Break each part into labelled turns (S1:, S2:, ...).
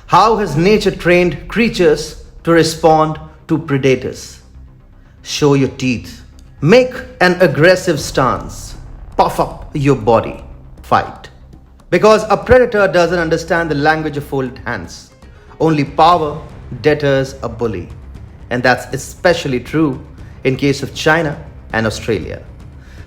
S1: How has nature trained creatures to respond to predators? Show your teeth. Make an aggressive stance. Puff up your body. Fight. Because a predator doesn't understand the language of folded hands. Only power deters a bully. And that's especially true in case of China and Australia.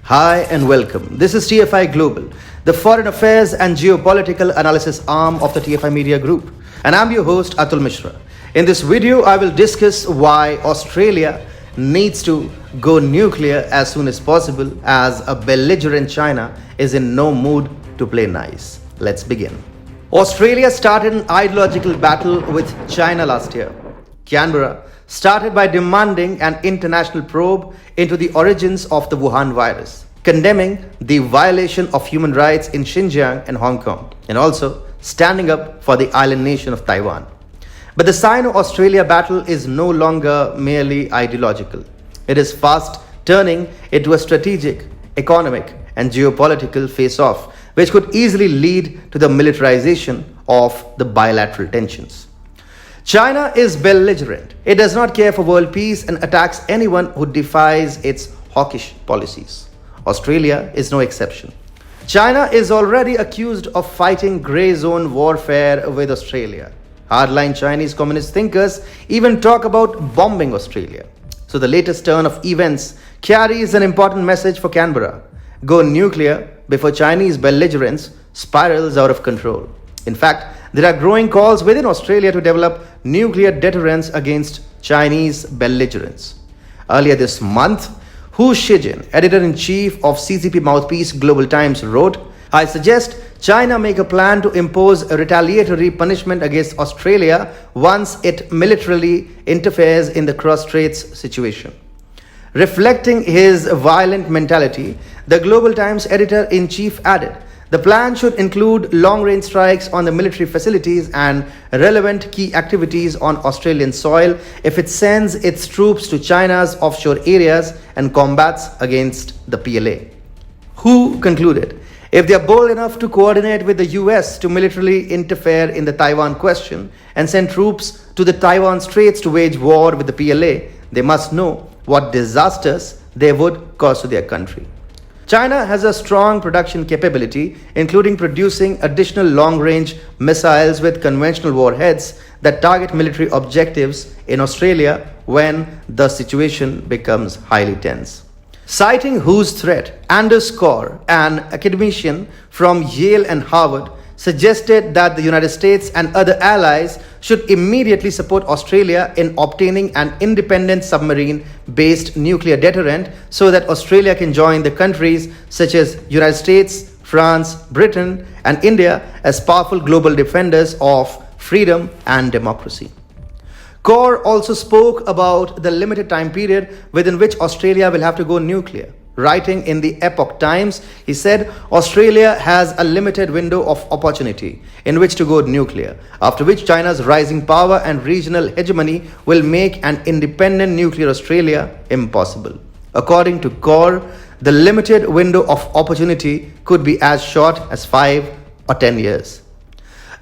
S1: Hi and welcome. This is TFI Global, the foreign affairs and geopolitical analysis arm of the TFI Media Group. And I'm your host Atul Mishra. In this video, I will discuss why Australia needs to go nuclear as soon as possible, as a belligerent China is in no mood to play nice. Let's begin. Australia started an ideological battle with China last year. Canberra started by demanding an international probe into the origins of the Wuhan virus, condemning the violation of human rights in Xinjiang and Hong Kong, and also standing up for the island nation of Taiwan. But the Sino-Australia battle is no longer merely ideological. It is fast turning into a strategic, economic, and geopolitical face-off, which could easily lead to the militarization of the bilateral tensions. China is belligerent. It does not care for world peace and attacks anyone who defies its hawkish policies. Australia is no exception. China is already accused of fighting grey zone warfare with Australia. Hardline Chinese communist thinkers even talk about bombing Australia. So the latest turn of events carries an important message for Canberra. Go nuclear before Chinese belligerence spirals out of control. In fact, there are growing calls within Australia to develop nuclear deterrence against Chinese belligerence. Earlier this month, Hu Shijin, editor-in-chief of CCP mouthpiece Global Times, wrote, "I suggest China make a plan to impose a retaliatory punishment against Australia once it militarily interferes in the cross-straits situation." Reflecting his violent mentality, the Global Times editor-in-chief added, "The plan should include long-range strikes on the military facilities and relevant key activities on Australian soil if it sends its troops to China's offshore areas and combats against the PLA." Hu concluded, "If they are bold enough to coordinate with the US to militarily interfere in the Taiwan question and send troops to the Taiwan Straits to wage war with the PLA, they must know what disasters they would cause to their country." China has a strong production capability, including producing additional long-range missiles with conventional warheads that target military objectives in Australia when the situation becomes highly tense. Citing Hu's threat, Anders Corr, an academician from Yale and Harvard, suggested that the United States and other allies should immediately support Australia in obtaining an independent submarine-based nuclear deterrent so that Australia can join the countries such as United States, France, Britain, and India as powerful global defenders of freedom and democracy. Corr also spoke about the limited time period within which Australia will have to go nuclear. Writing in the Epoch Times, he said, "Australia has a limited window of opportunity in which to go nuclear, after which China's rising power and regional hegemony will make an independent nuclear Australia impossible." According to Corr, the limited window of opportunity could be as short as 5 or 10 years.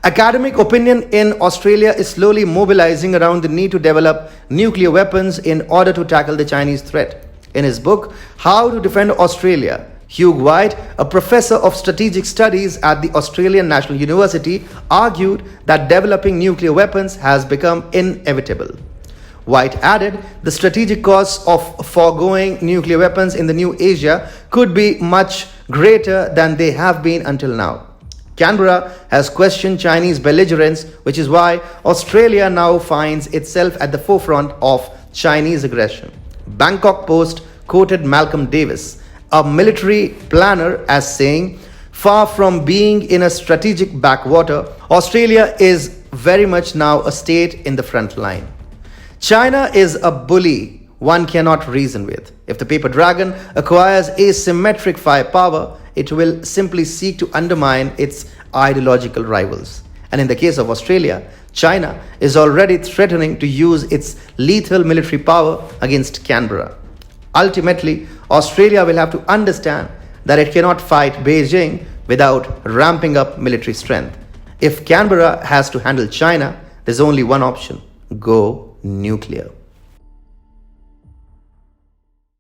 S1: Academic opinion in Australia is slowly mobilizing around the need to develop nuclear weapons in order to tackle the Chinese threat. In his book, How to Defend Australia, Hugh White, a professor of strategic studies at the Australian National University, argued that developing nuclear weapons has become inevitable. White added, "The strategic costs of foregoing nuclear weapons in the new Asia could be much greater than they have been until now." Canberra has questioned Chinese belligerence, which is why Australia now finds itself at the forefront of Chinese aggression. Bangkok Post quoted Malcolm Davis, a military planner, as saying, "Far from being in a strategic backwater, Australia is very much now a state in the front line." China is a bully one cannot reason with. If the paper dragon acquires asymmetric firepower, it will simply seek to undermine its ideological rivals. And in the case of Australia, China is already threatening to use its lethal military power against Canberra. Ultimately, Australia will have to understand that it cannot fight Beijing without ramping up military strength. If Canberra has to handle China, There's only one option: go nuclear.